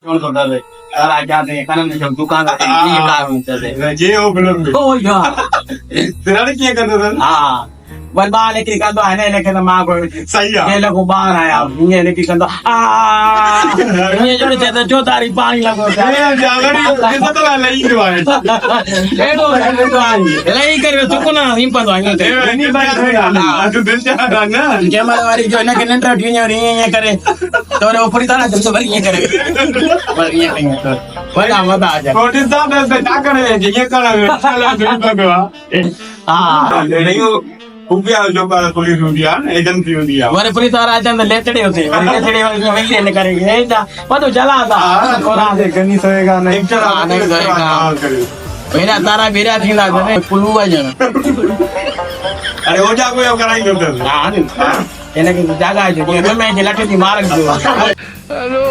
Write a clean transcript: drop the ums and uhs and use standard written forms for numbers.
चोर तो डर सारा जाते कानन जो दुकान का ये काम चलते ये हो फिल्म में ओ यार तेरा ने क्या करता था हां बलबा लेकिन कंदो है ने लेकिन मां को सही है ये लोग बाहर आया ये लेकिन कंदो ये जो ते जो तारी पानी लगो ए जागरी कितना तो लई करवाए ए तो लई कर तो कोना हिम पदो आयो ते नहीं बात है ना तू दिल चाहता ना जमाल वाली जो ना के नंतर ढिया ये करे तो रे ऊपर ताना जब से भरी ये करे पर ये नहीं तो बड़ा मजा आ जाए छोटी साहब से क्या करे ये करा चला दिल भगवा हां नहीं हो कुबिया जो पर पुलिस होदिया एजेंसी होदिया मारे पुलिस वाला आजन लेटड़े होते मारे लेटड़े वाले वही ले करेंगे ए जा पतो चला था और आधे गनी सोएगा नहीं चला नहीं सोएगा मेरा तारा बेरा थी ना ने पुलू वजन अरे हो जा कोई कराई दो हां એને કે જાગા છે કે મેં જે લાઠી થી માર ગયો હેલો